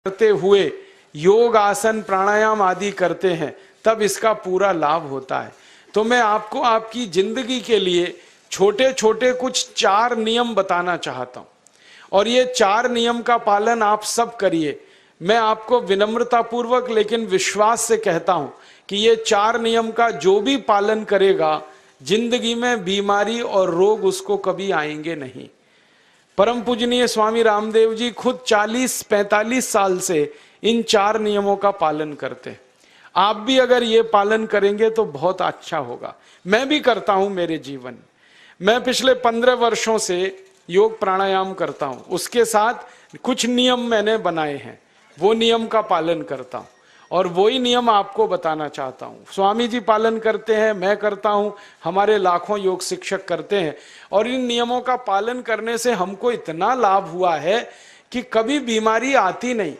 करते हुए योग आसन प्राणायाम आदि करते हैं तब इसका पूरा लाभ होता है। तो मैं आपको आपकी जिंदगी के लिए छोटे छोटे कुछ 4 नियम बताना चाहता हूं और ये 4 नियम का पालन आप सब करिए। मैं आपको विनम्रतापूर्वक लेकिन विश्वास से कहता हूं कि ये 4 नियम का जो भी पालन करेगा जिंदगी में बीमारी और रोग उसको कभी आएंगे नहीं। परम पूजनीय स्वामी रामदेव जी खुद 40-45 साल से इन 4 नियमों का पालन करते हैं। आप भी अगर ये पालन करेंगे तो बहुत अच्छा होगा। मैं भी करता हूं मेरे जीवन में। मैं पिछले 15 वर्षों से योग प्राणायाम करता हूं, उसके साथ कुछ नियम मैंने बनाए हैं, वो नियम का पालन करता हूं और वही नियम आपको बताना चाहता हूं। स्वामी जी पालन करते हैं, मैं करता हूं, हमारे लाखों योग शिक्षक करते हैं और इन नियमों का पालन करने से हमको इतना लाभ हुआ है कि कभी बीमारी आती नहीं।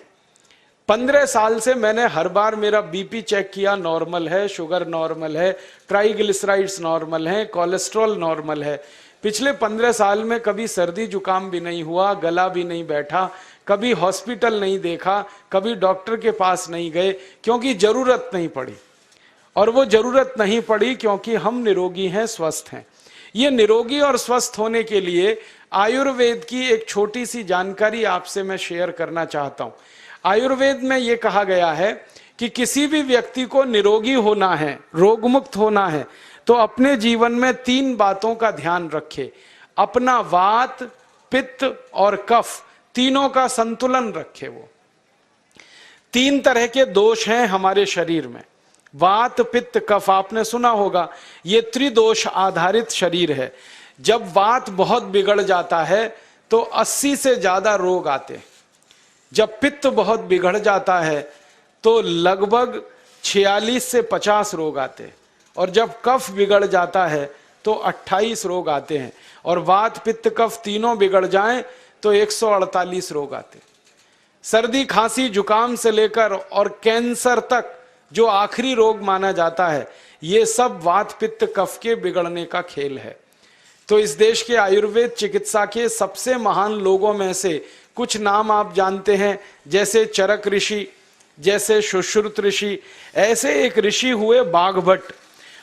15 साल से मैंने हर बार मेरा बीपी चेक किया, नॉर्मल है, शुगर नॉर्मल है, ट्राइग्लिसराइड्स नॉर्मल है, कोलेस्ट्रॉल नॉर्मल है। पिछले 15 साल में कभी सर्दी जुकाम भी नहीं हुआ, गला भी नहीं बैठा, कभी हॉस्पिटल नहीं देखा, कभी डॉक्टर के पास नहीं गए, क्योंकि जरूरत नहीं पड़ी। और वो जरूरत नहीं पड़ी क्योंकि हम निरोगी हैं, स्वस्थ हैं। ये निरोगी और स्वस्थ होने के लिए आयुर्वेद की एक छोटी सी जानकारी आपसे मैं शेयर करना चाहता हूं। आयुर्वेद में ये कहा गया है कि किसी भी व्यक्ति को निरोगी होना है, रोगमुक्त होना है, तो अपने जीवन में 3 बातों का ध्यान रखे। अपना वात, पित्त और कफ, तीनों का संतुलन रखे। वो 3 तरह के दोष हैं हमारे शरीर में, वात, पित्त, कफ। आपने सुना होगा ये त्रिदोष आधारित शरीर है। जब वात बहुत बिगड़ जाता है तो 80 से ज्यादा रोग आते हैं। जब पित्त बहुत बिगड़ जाता है तो लगभग 46 से 50 रोग आते हैं और जब कफ बिगड़ जाता है तो 28 रोग आते हैं और वात, पित्त, कफ तीनों बिगड़ जाएं तो 148 रोग आते हैं। सर्दी, खांसी, जुकाम से लेकर और कैंसर तक जो आखिरी रोग माना जाता है, ये सब वात, पित्त, कफ के बिगड़ने का खेल है। तो इस देश के आयुर्वेद चिकित्सा के सबसे महान लोगों में से कुछ नाम आप जानते हैं, जैसे चरक ऋषि, जैसे सुश्रुत ऋषि। ऐसे एक ऋषि हुए बाघभट्ट।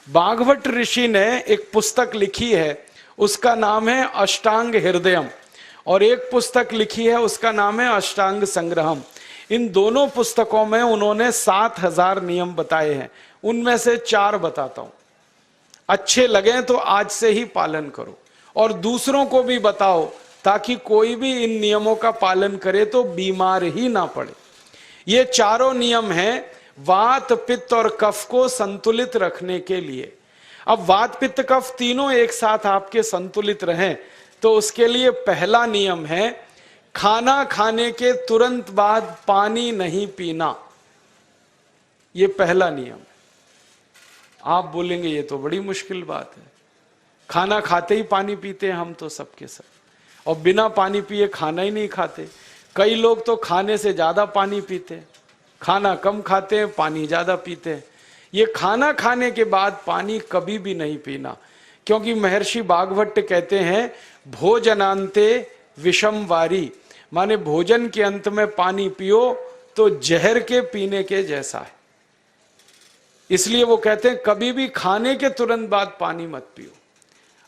बाघभट्ट ऋषि ने एक पुस्तक लिखी है, उसका नाम है अष्टांग हृदयम, और एक पुस्तक लिखी है उसका नाम है अष्टांग संग्रहम। इन दोनों पुस्तकों में उन्होंने 7000 नियम बताए हैं। उनमें से 4 बताता हूं, अच्छे लगे तो आज से ही पालन करो और दूसरों को भी बताओ ताकि कोई भी इन नियमों का पालन करे तो बीमार ही ना पड़े। ये 4 नियम हैं वात, पित्त और कफ को संतुलित रखने के लिए। अब वात, पित्त, कफ तीनों एक साथ आपके संतुलित रहें तो उसके लिए पहला नियम है खाना खाने के तुरंत बाद पानी नहीं पीना। ये पहला नियम है। आप बोलेंगे ये तो बड़ी मुश्किल बात है, खाना खाते ही पानी पीते हैं हम तो सबके सब, और बिना पानी पिए खाना ही नहीं खाते। कई लोग तो खाने से ज्यादा पानी पीते हैं, खाना कम खाते हैं, पानी ज्यादा पीते हैं। ये खाना खाने के बाद पानी कभी भी नहीं पीना, क्योंकि महर्षि बाघभट्ट कहते हैं भोजनांते विषम वारी, माने भोजन के अंत में पानी पियो तो जहर के पीने के जैसा है। इसलिए वो कहते हैं कभी भी खाने के तुरंत बाद पानी मत पियो।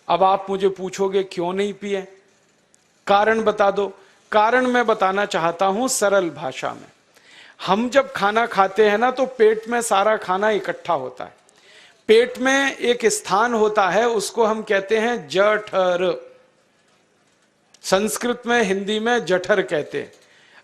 अब आप मुझे पूछोगे क्यों नहीं पिए, कारण बता दो। कारण मैं बताना चाहता हूं सरल भाषा में। हम जब खाना खाते हैं ना तो पेट में सारा खाना इकट्ठा होता है। पेट में एक स्थान होता है, उसको हम कहते हैं जठर। संस्कृत में, हिंदी में जठर कहते हैं,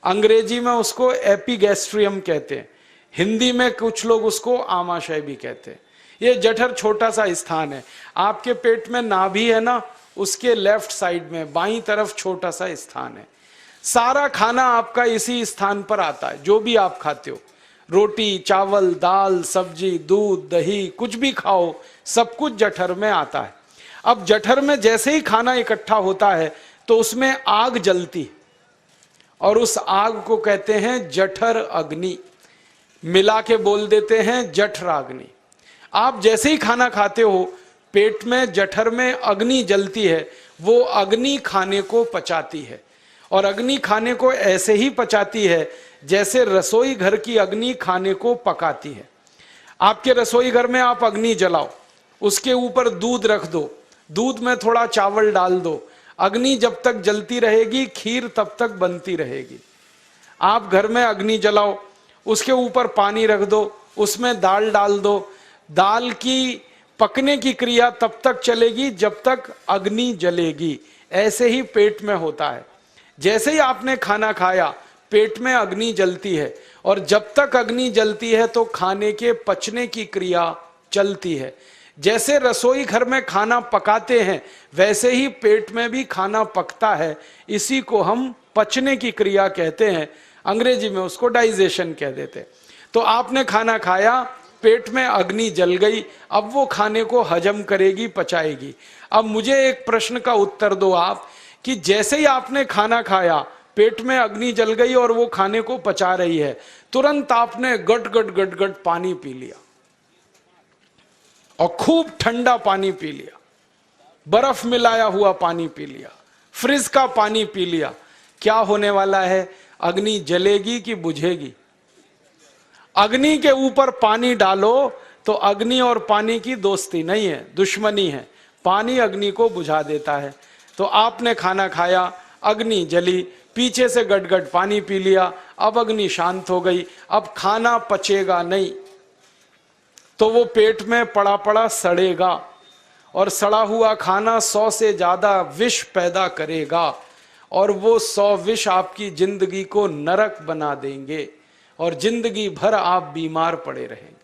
अंग्रेजी में उसको एपिगैस्ट्रियम कहते हैं, हिंदी में कुछ लोग उसको आमाशय भी कहते हैं। ये जठर छोटा सा स्थान है। आपके पेट में नाभि है ना, उसके लेफ्ट साइड में बाईं तरफ छोटा सा स्थान है। सारा खाना आपका इसी स्थान पर आता है। जो भी आप खाते हो, रोटी, चावल, दाल, सब्जी, दूध, दही, कुछ भी खाओ, सब कुछ जठर में आता है। अब जठर में जैसे ही खाना इकट्ठा होता है तो उसमें आग जलती और उस आग को कहते हैं जठर अग्नि, मिला के बोल देते हैं जठराग्नि। आप जैसे ही खाना खाते हो पेट में जठर में अग्नि जलती है, वो अग्नि खाने को पचाती है और अग्नि खाने को ऐसे ही पचाती है जैसे रसोई घर की अग्नि खाने को पकाती है। आपके रसोई घर में आप अग्नि जलाओ, उसके ऊपर दूध रख दो, दूध में थोड़ा चावल डाल दो, अग्नि जब तक जलती रहेगी खीर तब तक बनती रहेगी। आप घर में अग्नि जलाओ, उसके ऊपर पानी रख दो, उसमें दाल डाल दो, दाल की पकने की क्रिया तब तक चलेगी जब तक अग्नि जलेगी। ऐसे ही पेट में होता है, जैसे ही आपने खाना खाया पेट में अग्नि जलती है, और जब तक अग्नि जलती है तो खाने के पचने की क्रिया चलती है। जैसे रसोई घर में खाना पकाते हैं वैसे ही पेट में भी खाना पकता है, इसी को हम पचने की क्रिया कहते हैं, अंग्रेजी में उसको डाइजेशन कह देते हैं। तो आपने खाना खाया, पेट में अग्नि जल गई, अब वो खाने को हजम करेगी, पचाएगी। अब मुझे एक प्रश्न का उत्तर दो आप, कि जैसे ही आपने खाना खाया पेट में अग्नि जल गई और वो खाने को पचा रही है, तुरंत आपने गट गट गट गट पानी पी लिया, और खूब ठंडा पानी पी लिया, बर्फ मिलाया हुआ पानी पी लिया, फ्रिज का पानी पी लिया, क्या होने वाला है? अग्नि जलेगी कि बुझेगी? अग्नि के ऊपर पानी डालो तो अग्नि और पानी की दोस्ती नहीं है, दुश्मनी है, पानी अग्नि को बुझा देता है। तो आपने खाना खाया, अग्नि जली, पीछे से गटगट पानी पी लिया, अब अग्नि शांत हो गई, अब खाना पचेगा नहीं, तो वो पेट में पड़ा पड़ा सड़ेगा, और सड़ा हुआ खाना 100 से ज्यादा विष पैदा करेगा, और वो 100 विष आपकी जिंदगी को नरक बना देंगे, और जिंदगी भर आप बीमार पड़े रहेंगे।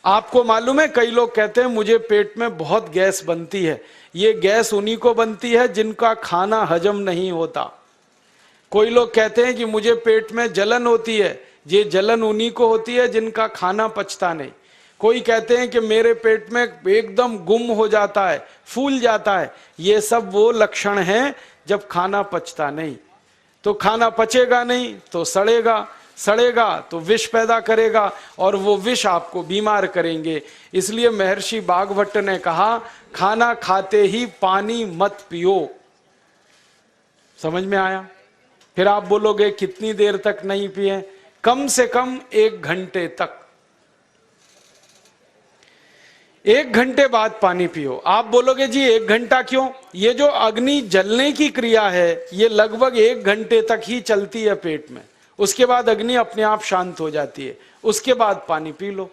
आपको मालूम है, कई लोग कहते हैं मुझे पेट में बहुत गैस बनती है। ये गैस उन्हीं को बनती है जिनका खाना हजम नहीं होता। कोई लोग कहते हैं कि मुझे पेट में जलन होती है, ये जलन उन्हीं को होती है जिनका खाना पचता नहीं। कोई कहते हैं कि मेरे पेट में एकदम गुम हो जाता है, फूल जाता है, ये सब वो लक्षण हैं जब खाना पचता नहीं। तो खाना पचेगा नहीं तो सड़ेगा, सड़ेगा तो विष पैदा करेगा, और वो विष आपको बीमार करेंगे। इसलिए महर्षि भागवत ने कहा, खाना खाते ही पानी मत पियो। समझ में आया? फिर आप बोलोगे कितनी देर तक नहीं पिए? कम से कम 1 घंटे तक। 1 घंटे बाद पानी पियो। आप बोलोगे जी 1 घंटा क्यों? ये जो अग्नि जलने की क्रिया है ये लगभग 1 घंटे तक ही चलती है पेट में, उसके बाद अग्नि अपने आप शांत हो जाती है, उसके बाद पानी पी लो।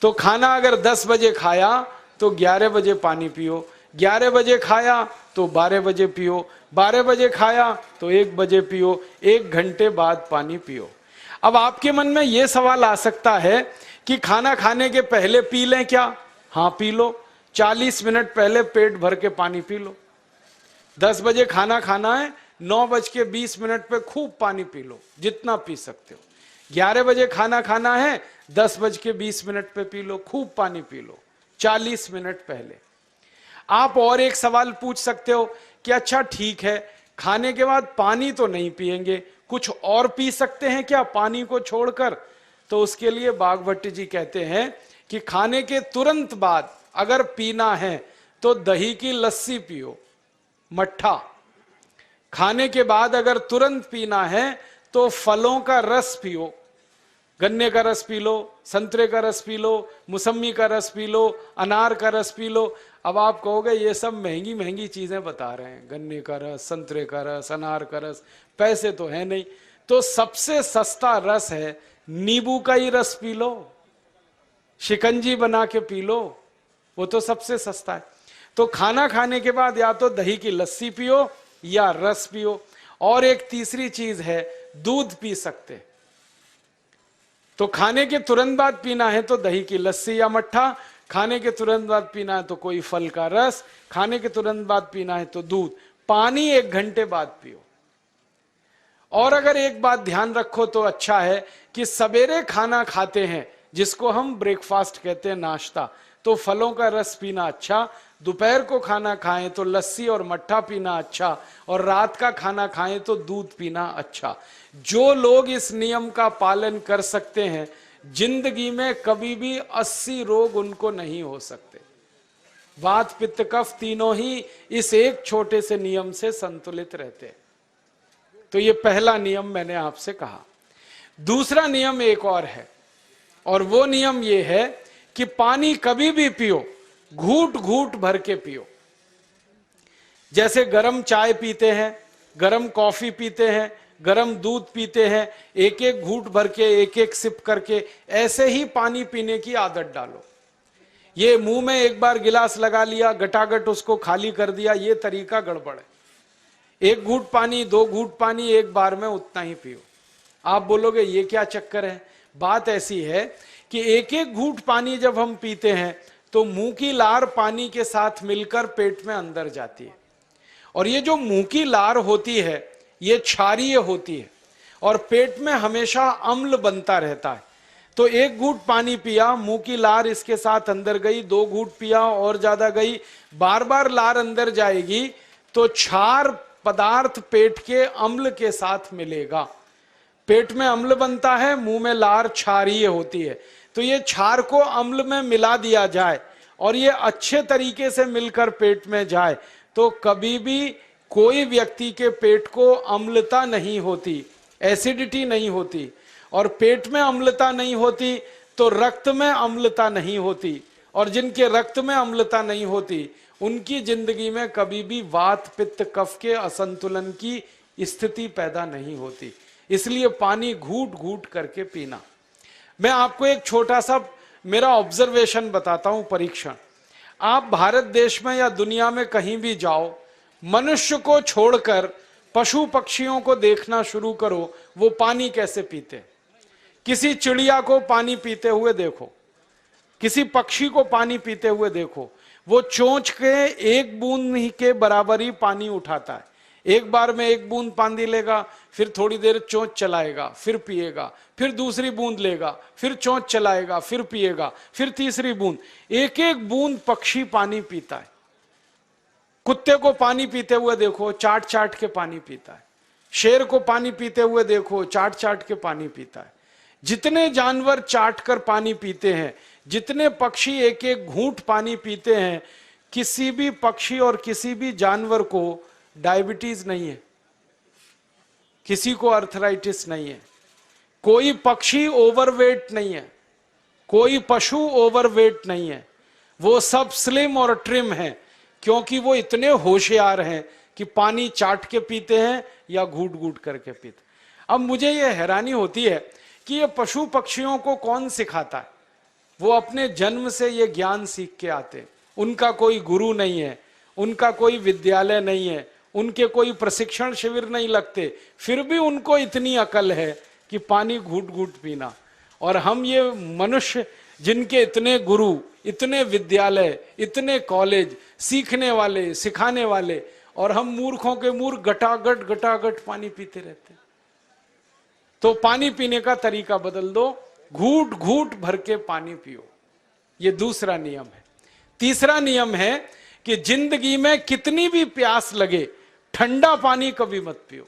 तो खाना अगर 10 बजे खाया तो 11 बजे पानी पियो, 11 बजे खाया तो 12 बजे पियो, 12 बजे खाया तो 1 बजे पियो, 1 घंटे बाद पानी पियो। अब आपके मन में यह सवाल आ सकता है कि खाना खाने के पहले पी लें क्या? हाँ पी लो, 40 मिनट पहले पेट भर के पानी पी लो। 10 बजे खाना खाना है, 9:20 पे खूब पानी पी लो, जितना पी सकते हो। 11 बजे खाना खाना है, 10:20 पे पी लो, खूब पानी पी लो, 40 मिनट पहले। आप और एक सवाल पूछ सकते हो कि अच्छा ठीक है, खाने के बाद पानी तो नहीं पिएंगे, कुछ और पी सकते हैं क्या पानी को छोड़कर? तो उसके लिए भागवत जी कहते हैं कि खाने के तुरंत बाद अगर पीना है तो दही की लस्सी पियो, मट्ठा। खाने के बाद अगर तुरंत पीना है तो फलों का रस पियो, गन्ने का रस पी लो, संतरे का रस पी लो, मौसमी का रस पी लो, अनार का रस पी लो। अब आप कहोगे ये सब महंगी महंगी चीजें बता रहे हैं, गन्ने का रस, संतरे का रस, अनार का रस, पैसे तो है नहीं। तो सबसे सस्ता रस है नींबू का ही रस पी लो, शिकंजी बना के पी लो, वो तो सबसे सस्ता है। तो खाना खाने के बाद या तो दही की लस्सी पियो या रस पियो। और एक तीसरी चीज है, दूध पी सकते। तो खाने के तुरंत बाद पीना है तो दही की लस्सी या मट्ठा, खाने के तुरंत बाद पीना है तो कोई फल का रस, खाने के तुरंत बाद पीना है तो दूध। पानी 1 घंटे बाद पियो। और अगर एक बात ध्यान रखो तो अच्छा है कि सवेरे खाना खाते हैं जिसको हम ब्रेकफास्ट कहते हैं, नाश्ता, तो फलों का रस पीना अच्छा, दोपहर को खाना खाएं तो लस्सी और मट्ठा पीना अच्छा, और रात का खाना खाएं तो दूध पीना अच्छा। जो लोग इस नियम का पालन कर सकते हैं जिंदगी में कभी भी 80 रोग उनको नहीं हो सकते। वात पित्त कफ तीनों ही इस एक छोटे से नियम से संतुलित रहते हैं। तो ये पहला नियम मैंने आपसे कहा। दूसरा नियम एक और है, और वो नियम ये है कि पानी कभी भी पियो, घूट घूट भर के पियो। जैसे गरम चाय पीते हैं, गरम कॉफी पीते हैं, गरम दूध पीते हैं, एक एक घूट भर के, एक एक सिप करके, ऐसे ही पानी पीने की आदत डालो। ये मुंह में एक बार गिलास लगा लिया, गटागट उसको खाली कर दिया, ये तरीका गड़बड़ है। एक घूट पानी, 2 घूट पानी एक बार में उतना ही पियो। आप बोलोगे ये क्या चक्कर है? बात ऐसी है कि एक एक घूट पानी जब हम पीते हैं तो मुंह की लार पानी के साथ मिलकर पेट में अंदर जाती है, और ये जो मुंह की लार होती है ये क्षारीय होती है, और पेट में हमेशा अम्ल बनता रहता है। तो एक घूट पानी पिया, मुंह की लार इसके साथ अंदर गई, 2 घूट पिया और ज्यादा गई, बार बार लार अंदर जाएगी तो क्षार पदार्थ पेट के अम्ल के साथ मिलेगा। पेट में अम्ल बनता है, मुंह में लार क्षारीय होती है। तो ये क्षार को अम्ल में मिला दिया जाए और ये अच्छे तरीके से मिलकर पेट में जाए तो कभी भी कोई व्यक्ति के पेट को अम्लता नहीं होती, एसिडिटी नहीं होती। और पेट में अम्लता नहीं होती तो रक्त में अम्लता नहीं होती, और जिनके रक्त में अम्लता नहीं होती उनकी जिंदगी में कभी भी वात पित्त कफ के असंतुलन की स्थिति पैदा नहीं होती। इसलिए पानी घूट घूट करके पीना। मैं आपको एक छोटा सा मेरा ऑब्जर्वेशन बताता हूं, परीक्षण। आप भारत देश में या दुनिया में कहीं भी जाओ, मनुष्य को छोड़कर पशु पक्षियों को देखना शुरू करो, वो पानी कैसे पीते। किसी चिड़िया को पानी पीते हुए देखो, किसी पक्षी को पानी पीते हुए देखो, वो चोंच के एक बूंद ही के बराबर ही पानी उठाता है। एक बार में एक बूंद पानी लेगा, फिर थोड़ी देर चोंच चलाएगा, फिर पिएगा, फिर दूसरी बूंद लेगा, फिर चोंच चलाएगा, फिर पिएगा, फिर तीसरी बूंद। एक एक बूंद पक्षी पानी पीता है। कुत्ते को पानी पीते हुए देखो, चाट चाट के पानी पीता है। शेर को पानी पीते हुए देखो, चाट चाट के पानी पीता है। जितने जानवर चाट कर पानी पीते हैं, जितने पक्षी एक एक घूंट पानी पीते हैं, किसी भी पक्षी और किसी भी जानवर को डायबिटीज नहीं है, किसी को अर्थराइटिस नहीं है, कोई पक्षी ओवरवेट नहीं है, कोई पशु ओवरवेट नहीं है। वो सब स्लिम और ट्रिम हैं, क्योंकि वो इतने होशियार हैं कि पानी चाट के पीते हैं या घूट घूट करके पीते। अब मुझे ये हैरानी होती है कि ये पशु पक्षियों को कौन सिखाता है? वो अपने जन्म से ये ज्ञान सीख के आते हैं। उनका कोई गुरु नहीं है, उनका कोई विद्यालय नहीं है, उनके कोई प्रशिक्षण शिविर नहीं लगते, फिर भी उनको इतनी अकल है कि पानी घूट घूट पीना। और हम ये मनुष्य जिनके इतने गुरु, इतने विद्यालय, इतने कॉलेज, सीखने वाले, सिखाने वाले, और हम मूर्खों के मूर्ख गटागट गटागट पानी पीते रहते हैं। तो पानी पीने का तरीका बदल दो, घूट घूट भर के पानी पियो। ये दूसरा नियम है। तीसरा नियम है कि जिंदगी में कितनी भी प्यास लगे, ठंडा पानी कभी मत पियो।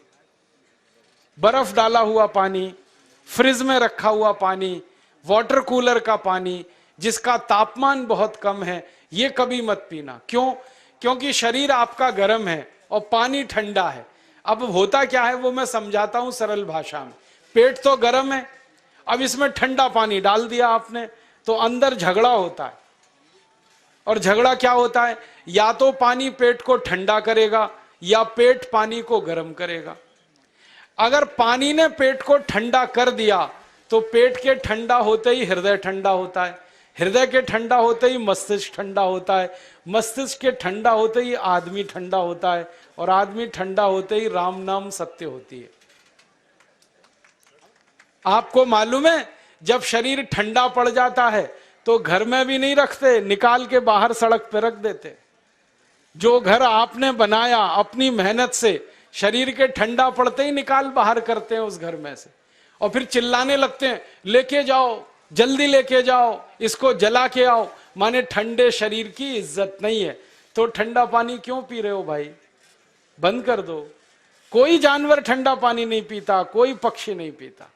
बर्फ डाला हुआ पानी, फ्रिज में रखा हुआ पानी, वाटर कूलर का पानी जिसका तापमान बहुत कम है, ये कभी मत पीना। क्यों? क्योंकि शरीर आपका गर्म है और पानी ठंडा है। अब होता क्या है वो मैं समझाता हूं सरल भाषा में। पेट तो गर्म है, अब इसमें ठंडा पानी डाल दिया आपने तो अंदर झगड़ा होता है। और झगड़ा क्या होता है? या तो पानी पेट को ठंडा करेगा या पेट पानी को गर्म करेगा। अगर पानी ने पेट को ठंडा कर दिया तो पेट के ठंडा होते ही हृदय ठंडा होता है, हृदय के ठंडा होते ही मस्तिष्क ठंडा होता है, मस्तिष्क के ठंडा होते ही आदमी ठंडा होता है, और आदमी ठंडा होते ही राम नाम सत्य होती है। आपको मालूम है जब शरीर ठंडा पड़ जाता है तो घर में भी नहीं रखते, निकाल के बाहर सड़क पे रख देते। जो घर आपने बनाया अपनी मेहनत से, शरीर के ठंडा पड़ते ही निकाल बाहर करते हैं उस घर में से, और फिर चिल्लाने लगते हैं लेके जाओ, जल्दी लेके जाओ, इसको जला के आओ। माने ठंडे शरीर की इज्जत नहीं है। तो ठंडा पानी क्यों पी रहे हो भाई? बंद कर दो। कोई जानवर ठंडा पानी नहीं पीता, कोई पक्षी नहीं पीता।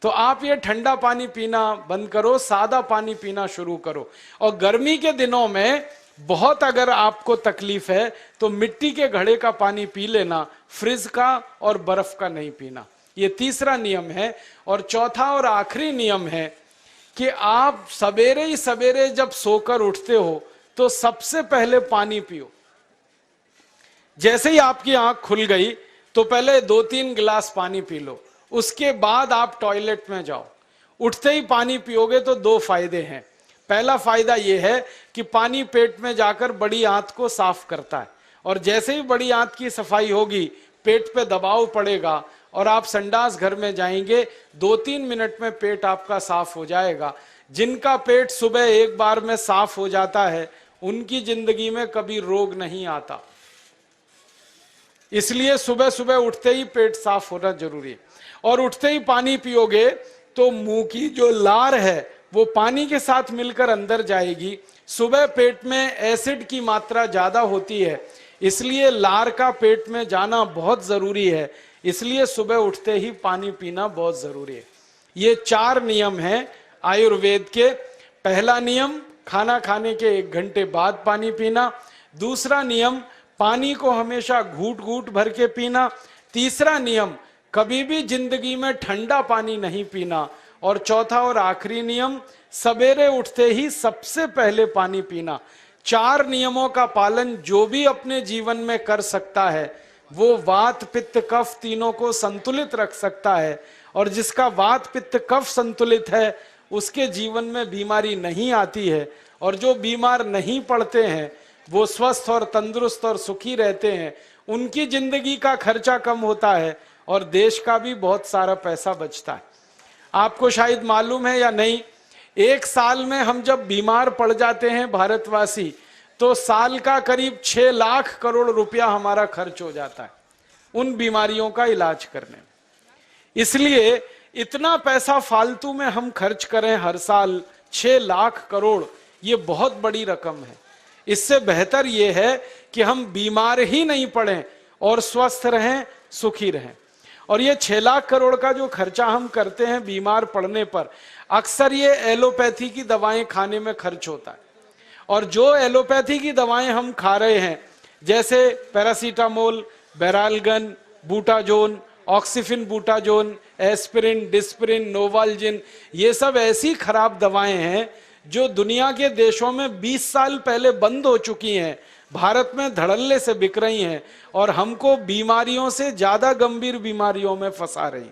तो आप ये ठंडा पानी पीना बंद करो, सादा पानी पीना शुरू करो। और गर्मी के दिनों में बहुत अगर आपको तकलीफ है तो मिट्टी के घड़े का पानी पी लेना, फ्रिज का और बर्फ का नहीं पीना। ये तीसरा नियम है। और चौथा और आखिरी नियम है कि आप सवेरे ही सवेरे जब सोकर उठते हो तो सबसे पहले पानी पियो। जैसे ही आपकी आंख खुल गई तो पहले 2-3 गिलास पानी पी लो, उसके बाद आप टॉयलेट में जाओ। उठते ही पानी पियोगे तो 2 फायदे हैं। पहला फायदा यह है कि पानी पेट में जाकर बड़ी आंत को साफ करता है, और जैसे ही बड़ी आंत की सफाई होगी पेट पे दबाव पड़ेगा और आप संडास घर में जाएंगे, 2-3 मिनट में पेट आपका साफ हो जाएगा। जिनका पेट सुबह एक बार में साफ हो जाता है उनकी जिंदगी में कभी रोग नहीं आता। इसलिए सुबह सुबह उठते ही पेट साफ होना जरूरी है। और उठते ही पानी पियोगे तो मुंह की जो लार है वो पानी के साथ मिलकर अंदर जाएगी। सुबह पेट में एसिड की मात्रा ज्यादा होती है, इसलिए लार का पेट में जाना बहुत जरूरी है। इसलिए सुबह उठते ही पानी पीना बहुत जरूरी है। ये 4 नियम हैं आयुर्वेद के। पहला नियम, खाना खाने के 1 घंटे बाद पानी पीना। दूसरा नियम, पानी को हमेशा घूट घूट भर के पीना। तीसरा नियम, कभी भी जिंदगी में ठंडा पानी नहीं पीना। और चौथा और आखिरी नियम, सवेरे उठते ही सबसे पहले पानी पीना। 4 नियमों का पालन जो भी अपने जीवन में कर सकता है वो वात पित्त कफ तीनों को संतुलित रख सकता है। और जिसका वात पित्त कफ संतुलित है उसके जीवन में बीमारी नहीं आती है। और जो बीमार नहीं पड़ते हैं वो स्वस्थ और तंदुरुस्त और सुखी रहते हैं। उनकी जिंदगी का खर्चा कम होता है और देश का भी बहुत सारा पैसा बचता है। आपको शायद मालूम है या नहीं, 1 साल में हम जब बीमार पड़ जाते हैं भारतवासी, तो साल का करीब 6 लाख करोड़ रुपया हमारा खर्च हो जाता है उन बीमारियों का इलाज करने में। इसलिए इतना पैसा फालतू में हम खर्च करें हर साल 6 लाख करोड़, ये बहुत बड़ी रकम है। इससे बेहतर ये है कि हम बीमार ही नहीं पड़ें और स्वस्थ रहें, सुखी रहें। और ये 6 लाख करोड़ का जो खर्चा हम करते हैं बीमार पड़ने पर, अक्सर ये एलोपैथी की दवाएं खाने में खर्च होता है। और जो एलोपैथी की दवाएं हम खा रहे हैं, जैसे paracetamol, Baralgan, Butazone, Oxyphen Butazone, aspirin, Disprin, Novalgin, ये सब ऐसी खराब दवाएं हैं जो दुनिया के देशों में 20 साल पहले बंद हो चुकी हैं, भारत में धड़ल्ले से बिक रही हैं और हमको बीमारियों से ज्यादा गंभीर बीमारियों में फंसा रही।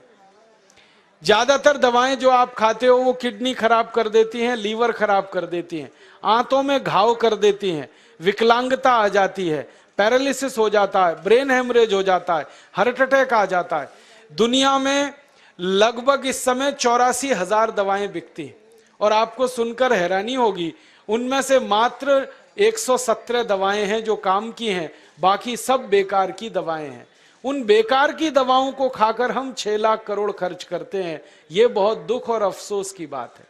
ज्यादातर दवाएं जो आप खाते हो वो किडनी खराब कर देती हैं, लीवर खराब कर देती हैं, आंतों में घाव कर देती हैं, विकलांगता आ जाती है, पैरालिसिस हो जाता है, ब्रेन हेमरेज हो जाता है, हार्ट अटैक आ जाता है। दुनिया में लगभग इस समय 84,000 दवाएं बिकती हैं। और आपको सुनकर हैरानी होगी, उनमें से मात्र 117 दवाएं हैं जो काम की हैं, बाकी सब बेकार की दवाएं हैं। उन बेकार की दवाओं को खाकर हम 6 लाख करोड़ खर्च करते हैं। ये बहुत दुख और अफसोस की बात है।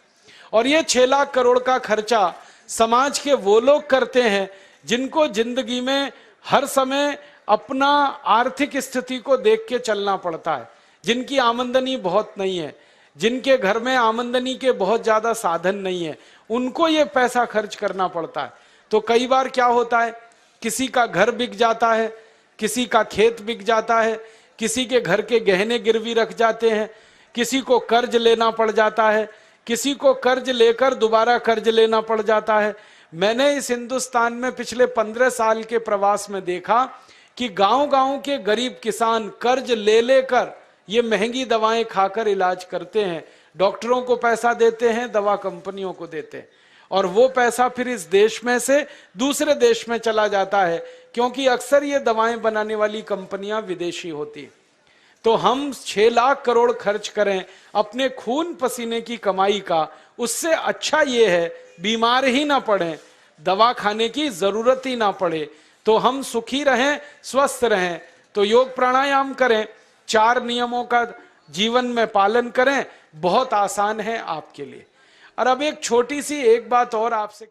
और ये 6 लाख करोड़ का खर्चा समाज के वो लोग करते हैं जिनको जिंदगी में हर समय अपना आर्थिक स्थिति को देख के चलना पड़ता है, जिनकी आमदनी बहुत नहीं है, जिनके घर में आमदनी के बहुत ज्यादा साधन नहीं है, उनको ये पैसा खर्च करना पड़ता है। तो कई बार क्या होता है, किसी का घर बिक जाता है, किसी का खेत बिक जाता है, किसी के घर के गहने गिरवी रख जाते हैं, किसी को कर्ज लेना पड़ जाता है, किसी को कर्ज लेकर दोबारा कर्ज लेना पड़ जाता है। मैंने इस हिंदुस्तान में पिछले 15 साल के प्रवास में देखा कि गांव-गांव के गरीब किसान कर्ज ले लेकर ये महंगी दवाएं खाकर इलाज करते हैं, डॉक्टरों को पैसा देते हैं, दवा कंपनियों को देते हैं, और वो पैसा फिर इस देश में से दूसरे देश में चला जाता है, क्योंकि अक्सर ये दवाएं बनाने वाली कंपनियां विदेशी होती हैं। तो हम 6 लाख करोड़ खर्च करें अपने खून पसीने की कमाई का, उससे अच्छा ये है बीमार ही ना पड़े, दवा खाने की जरूरत ही ना पड़े, तो हम सुखी रहें, स्वस्थ रहें। तो योग प्राणायाम करें, 4 नियमों का जीवन में पालन करें, बहुत आसान है आपके लिए। और अब एक छोटी सी एक बात और आपसे